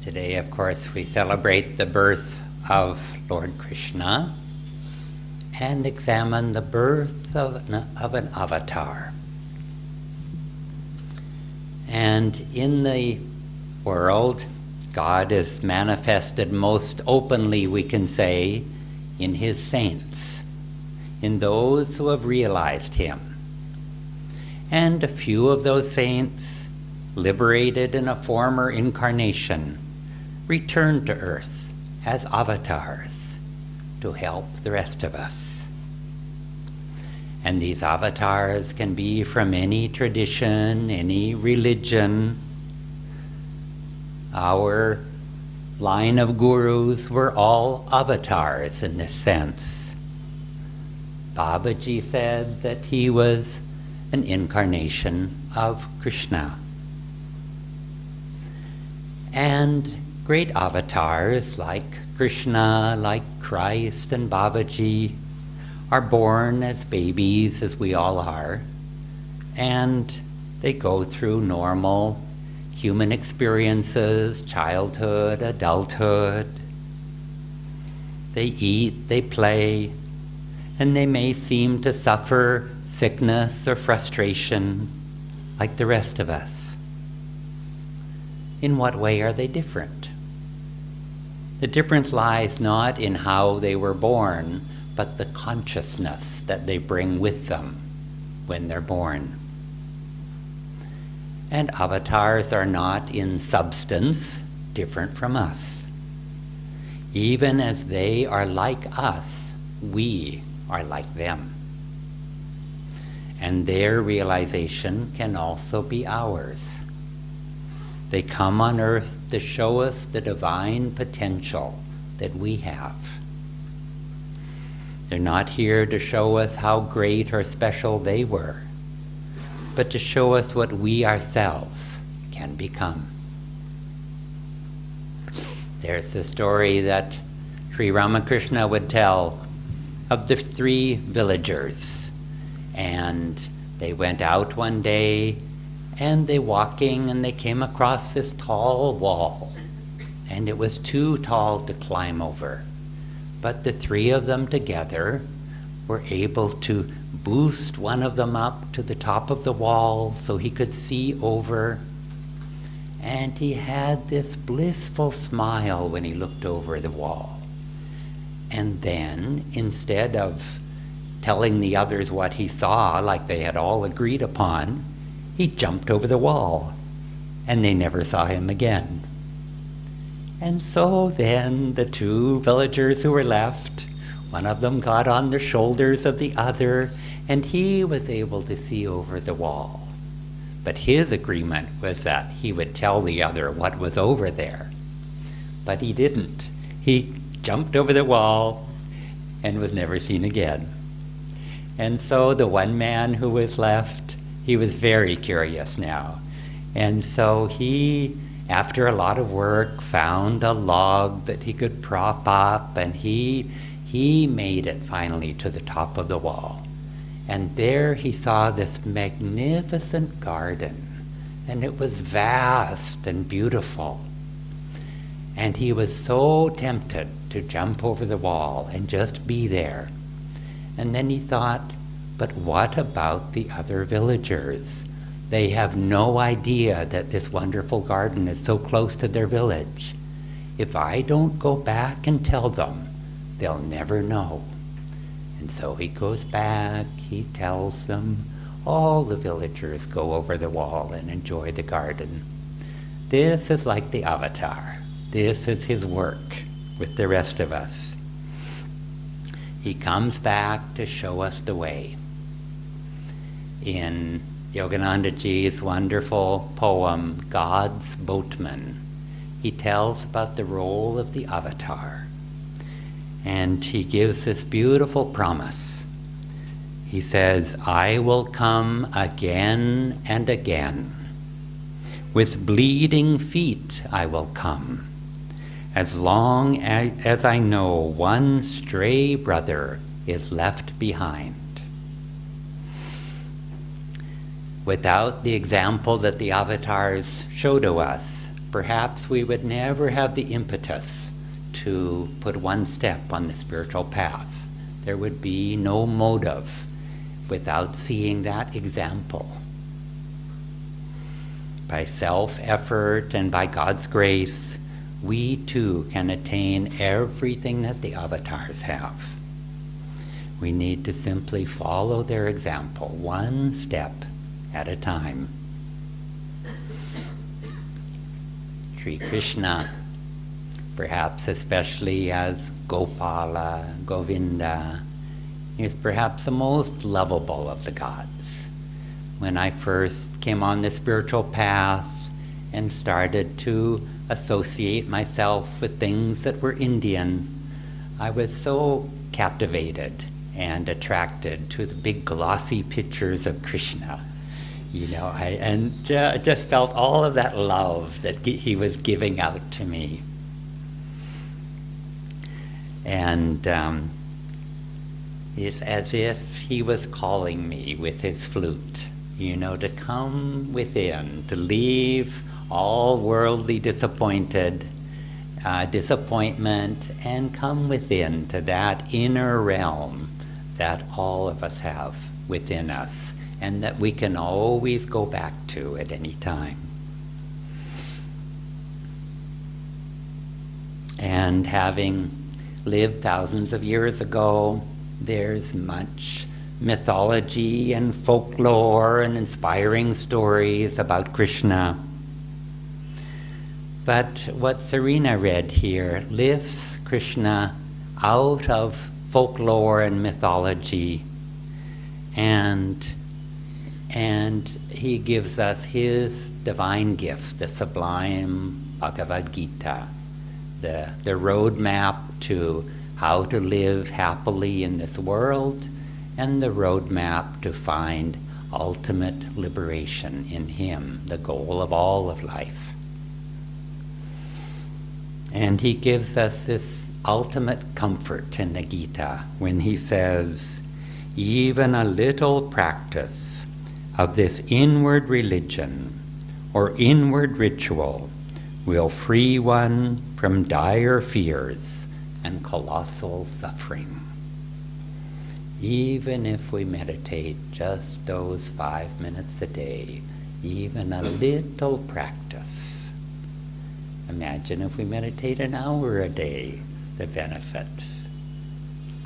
Today, of course, we celebrate the birth of Lord Krishna and examine the birth of an avatar. And in the world, God is manifested most openly, we can say, in His saints, in those who have realized Him. And a few of those saints, liberated in a former incarnation, return to earth as avatars to help the rest of us. And these avatars can be from any tradition, any religion. Our line of gurus were all avatars in this sense. Babaji said that he was an incarnation of Krishna. And great avatars like Krishna, like Christ and Babaji are born as babies, as we all are, and they go through normal human experiences, childhood, adulthood. They eat, they play, and they may seem to suffer sickness or frustration like the rest of us. In what way are they different? The difference lies not in how they were born, but the consciousness that they bring with them when they're born. And avatars are not in substance different from us. Even as they are like us, we are like them. And their realization can also be ours. They come on earth to show us the divine potential that we have. They're not here to show us how great or special they were, but to show us what we ourselves can become. There's the story that Sri Ramakrishna would tell of the 3 villagers. And they went out one day, and they walking, and they came across this tall wall. And it was too tall to climb over. But the 3 of them together were able to boost one of them up to the top of the wall so he could see over. And he had this blissful smile when he looked over the wall. And then, instead of telling the others what he saw, like they had all agreed upon, he jumped over the wall, and they never saw him again. And so then the 2 villagers who were left, one of them got on the shoulders of the other, and he was able to see over the wall. But his agreement was that he would tell the other what was over there. But he didn't. He jumped over the wall and was never seen again. And so the one man who was left, he was very curious now. And so he, after a lot of work, found a log that he could prop up, and he made it finally to the top of the wall. And there he saw this magnificent garden, and it was vast and beautiful. And he was so tempted to jump over the wall and just be there. And then he thought, but what about the other villagers? They have no idea that this wonderful garden is so close to their village. If I don't go back and tell them, they'll never know. And so he goes back, he tells them, all the villagers go over the wall and enjoy the garden. This is like the avatar. This is his work with the rest of us. He comes back to show us the way. In Yoganandaji's wonderful poem, God's Boatman, he tells about the role of the avatar. And he gives this beautiful promise. He says, I will come again and again. With bleeding feet I will come. As long as I know one stray brother is left behind. Without the example that the avatars show to us, perhaps we would never have the impetus to put one step on the spiritual path. There would be no motive without seeing that example. By self-effort and by God's grace, we too can attain everything that the avatars have. We need to simply follow their example, one step at a time. Sri Krishna, perhaps especially as Gopala, Govinda, is perhaps the most lovable of the gods. When I first came on the spiritual path and started to associate myself with things that were Indian, I was so captivated and attracted to the big glossy pictures of Krishna. Just felt all of that love that he was giving out to me. And it's as if he was calling me with his flute, to come within, to leave all worldly disappointment and come within to that inner realm that all of us have within us, and that we can always go back to at any time. And having lived thousands of years ago, there's much mythology and folklore and inspiring stories about Krishna. But what Serena read here lifts Krishna out of folklore and mythology, and he gives us his divine gift, the sublime Bhagavad Gita, the roadmap to how to live happily in this world, and the roadmap to find ultimate liberation in him, the goal of all of life. And he gives us this ultimate comfort in the Gita when he says, even a little practice of this inward religion or inward ritual will free one from dire fears and colossal suffering. Even if we meditate just those 5 minutes a day, even a little practice. Imagine if we meditate an hour a day, the benefit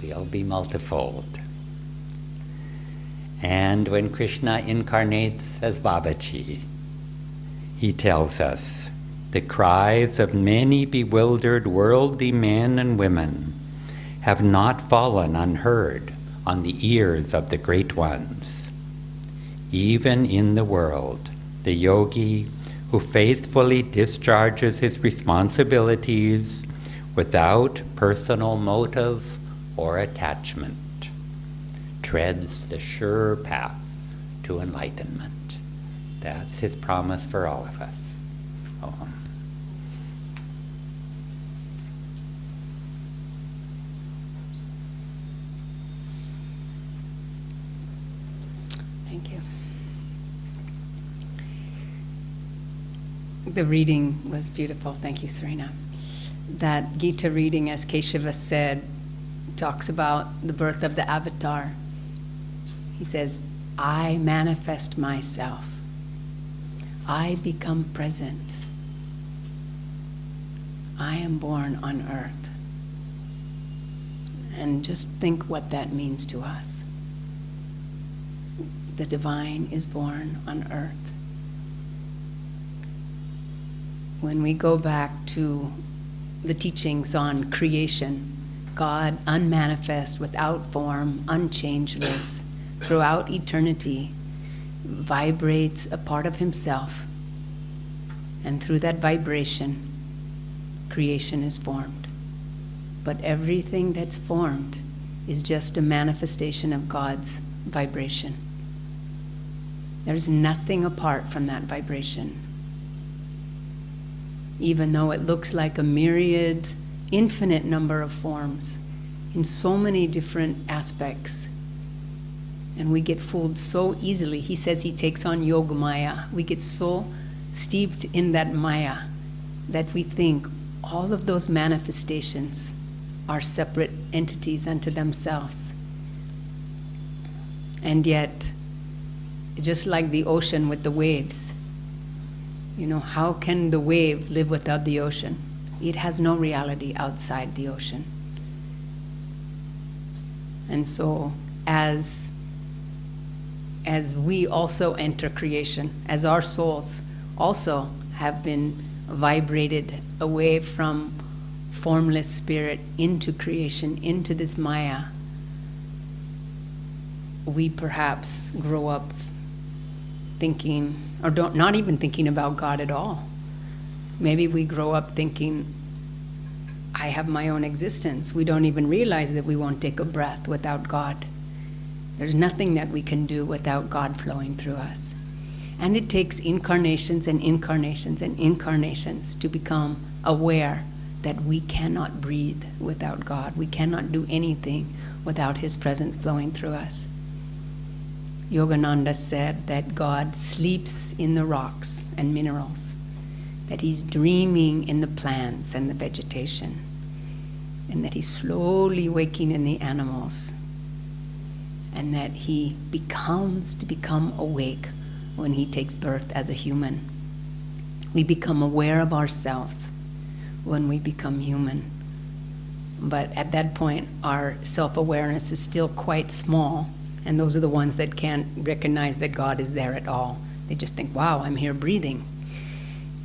will be multifold. And when Krishna incarnates as Babaji, he tells us, the cries of many bewildered worldly men and women have not fallen unheard on the ears of the great ones. Even in the world, the yogi who faithfully discharges his responsibilities without personal motive or attachment treads the sure path to enlightenment. That's his promise for all of us. Om. Thank you. The reading was beautiful. Thank you, Serena. That Gita reading, as Keshava said, talks about the birth of the avatar. He says, I manifest myself. I become present. I am born on earth. And just think what that means to us. The divine is born on earth. When we go back to the teachings on creation, God, unmanifest, without form, unchangeless, throughout eternity, vibrates a part of himself. And through that vibration, creation is formed. But everything that's formed is just a manifestation of God's vibration. There's nothing apart from that vibration. Even though it looks like a myriad, infinite number of forms in so many different aspects. And we get fooled so easily. He says he takes on yoga maya. We get so steeped in that maya that we think all of those manifestations are separate entities unto themselves. And yet, just like the ocean with the waves, how can the wave live without the ocean? It has no reality outside the ocean. And so, as we also enter creation, as our souls also have been vibrated away from formless spirit into creation, into this Maya, we perhaps grow up thinking, or not even thinking about God at all. Maybe we grow up thinking, I have my own existence. We don't even realize that we won't take a breath without God. There's nothing that we can do without God flowing through us. And it takes incarnations and incarnations and incarnations to become aware that we cannot breathe without God. We cannot do anything without His presence flowing through us. Yogananda said that God sleeps in the rocks and minerals, that He's dreaming in the plants and the vegetation, and that He's slowly waking in the animals, and that He becomes to become awake when He takes birth as a human. We become aware of ourselves when we become human. But at that point, our self-awareness is still quite small, and those are the ones that can't recognize that God is there at all. They just think, wow, I'm here breathing.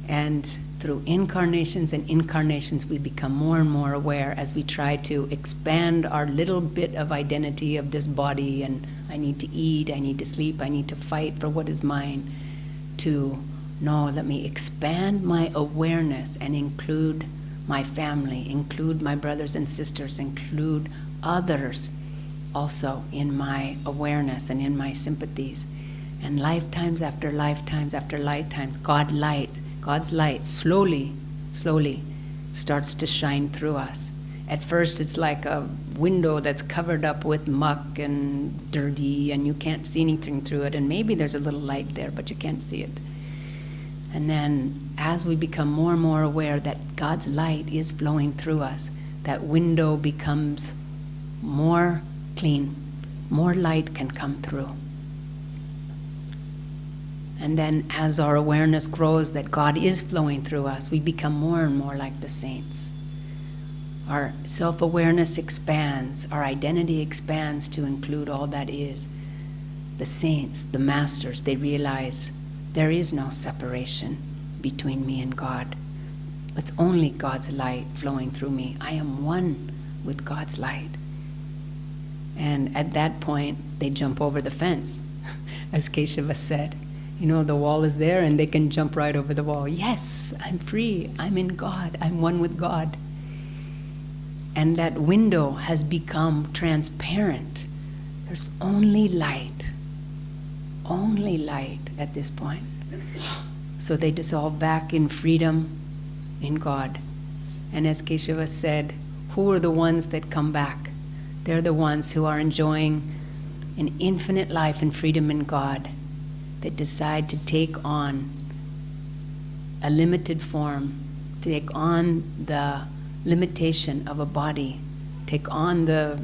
And through incarnations and incarnations, we become more and more aware as we try to expand our little bit of identity of this body, and I need to eat, I need to sleep, I need to fight for what is mine, to, no, let me expand my awareness and include my family, include my brothers and sisters, include others also in my awareness and in my sympathies. And lifetimes after lifetimes after lifetimes, God's light slowly starts to shine through us. At first it's like a window that's covered up with muck and dirty, and you can't see anything through it, and maybe there's a little light there, but you can't see it. And then as we become more and more aware that God's light is flowing through us, that window becomes more clean, more light can come through. And then as our awareness grows that God is flowing through us, we become more and more like the saints. Our self-awareness expands, our identity expands to include all that is. The saints, the masters, they realize there is no separation between me and God. It's only God's light flowing through me. I am one with God's light. And at that point, they jump over the fence, as Keshava said. The wall is there and they can jump right over the wall. Yes, I'm free. I'm in God. I'm one with God. And that window has become transparent. There's only light at this point. So they dissolve back in freedom in God. And as Keshava said, who are the ones that come back? They're the ones who are enjoying an infinite life and freedom in God, that decide to take on a limited form, take on the limitation of a body, take on the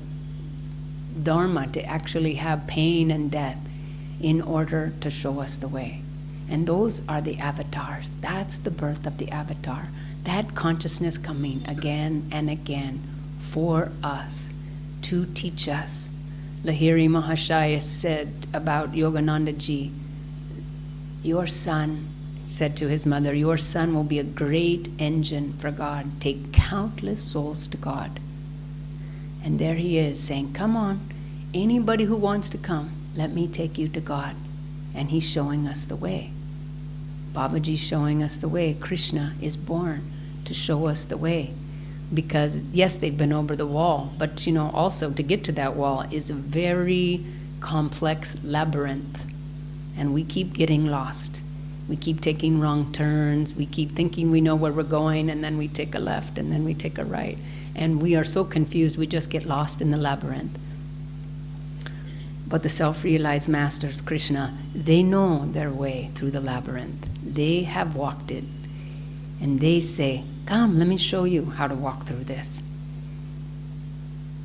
dharma to actually have pain and death in order to show us the way. And those are the avatars. That's the birth of the avatar. That consciousness coming again and again for us, to teach us. Lahiri Mahashaya said about Yogananda Ji, your son, said to his mother, your son will be a great engine for God. Take countless souls to God. And there he is saying, come on, anybody who wants to come, let me take you to God. And he's showing us the way. Babaji's showing us the way. Krishna is born to show us the way. Because yes, they've been over the wall, but also to get to that wall is a very complex labyrinth. And we keep getting lost. We keep taking wrong turns. We keep thinking we know where we're going, and then we take a left, and then we take a right. And we are so confused, we just get lost in the labyrinth. But the self-realized masters, Krishna, they know their way through the labyrinth. They have walked it. And they say, come, let me show you how to walk through this.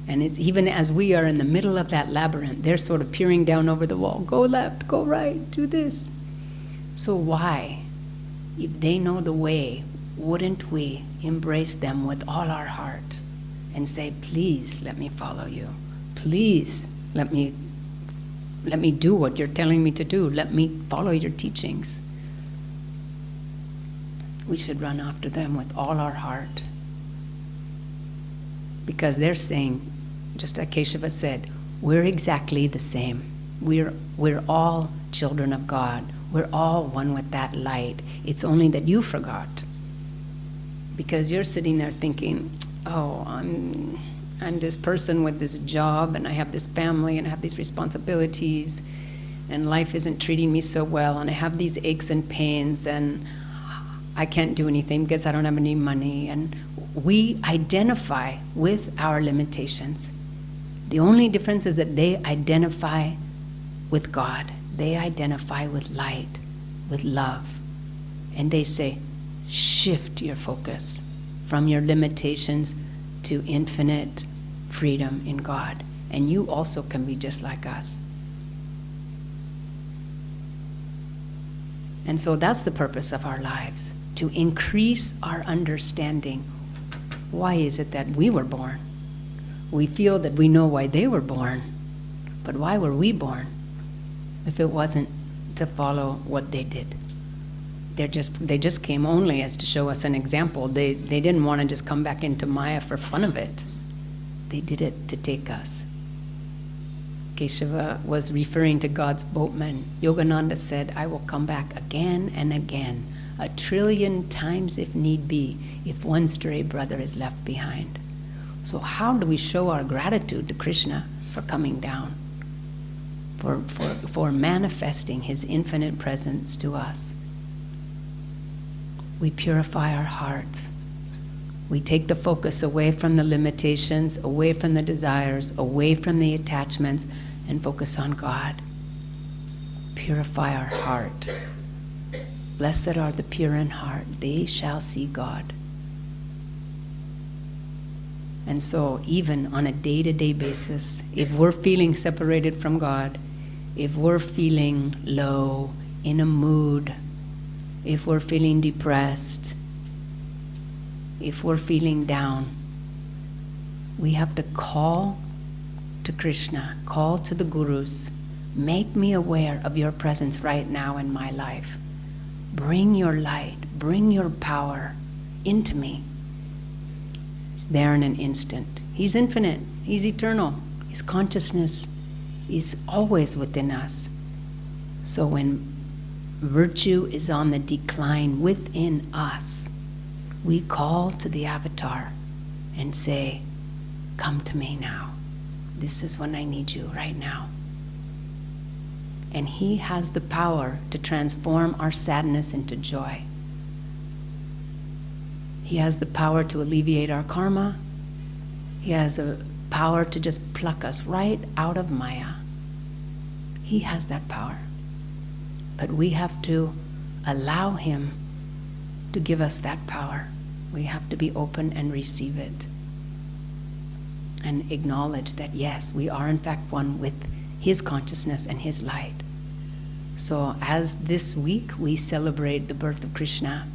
And it's even as we are in the middle of that labyrinth, they're sort of peering down over the wall. Go left, go right, do this. So why, if they know the way, wouldn't we embrace them with all our heart and say, please let me follow you. Please let me do what you're telling me to do. Let me follow your teachings. We should run after them with all our heart. Because they're saying, just like Keshava said, we're exactly the same. We're all children of God. We're all one with that light. It's only that you forgot. Because you're sitting there thinking, oh, I'm this person with this job, and I have this family, and I have these responsibilities, and life isn't treating me so well, and I have these aches and pains, and I can't do anything because I don't have any money. And we identify with our limitations. The only difference is that they identify with God. They identify with light, with love. And they say, shift your focus from your limitations to infinite freedom in God. And you also can be just like us. And so that's the purpose of our lives, to increase our understanding. Why is it that we were born? We feel that we know why they were born, but why were we born if it wasn't to follow what they did? They just came only as to show us an example. They didn't want to just come back into Maya for fun of it. They did it to take us. Keshava was referring to God's boatman. Yogananda said, I will come back again and again, 1 trillion times if need be, if one stray brother is left behind. So how do we show our gratitude to Krishna for coming down, for manifesting his infinite presence to us? We purify our hearts. We take the focus away from the limitations, away from the desires, away from the attachments, and focus on God. Purify our heart. Blessed are the pure in heart, they shall see God. And so even on a day-to-day basis, if we're feeling separated from God, if we're feeling low, in a mood, if we're feeling depressed, if we're feeling down, we have to call to Krishna, call to the gurus, make me aware of your presence right now in my life. Bring your light, bring your power into me. It's there in an instant. He's infinite, he's eternal. His consciousness is always within us. So when virtue is on the decline within us, we call to the avatar and say, come to me now. This is when I need you right now. And he has the power to transform our sadness into joy. He has the power to alleviate our karma. He has a power to just pluck us right out of Maya. He has that power. But we have to allow him to give us that power. We have to be open and receive it. And acknowledge that, yes, we are in fact one with his consciousness and his light. So as this week we celebrate the birth of Krishna,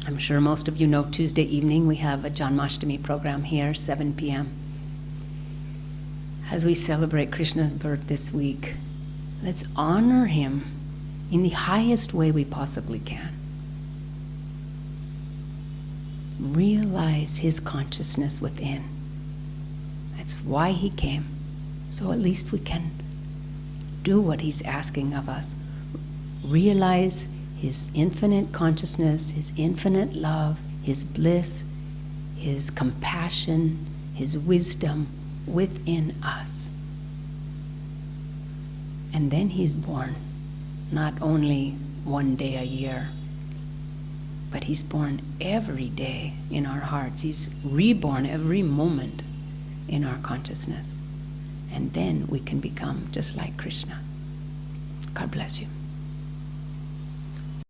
I'm sure most of you know Tuesday evening we have a Janmashtami program here, 7 p.m. As we celebrate Krishna's birth this week, let's honor him in the highest way we possibly can. Realize his consciousness within. That's why he came. So at least we can do what he's asking of us. Realize his infinite consciousness, his infinite love, his bliss, his compassion, his wisdom within us. And then he's born, not only one day a year, but he's born every day in our hearts. He's reborn every moment in our consciousness. And then we can become just like Krishna. God bless you.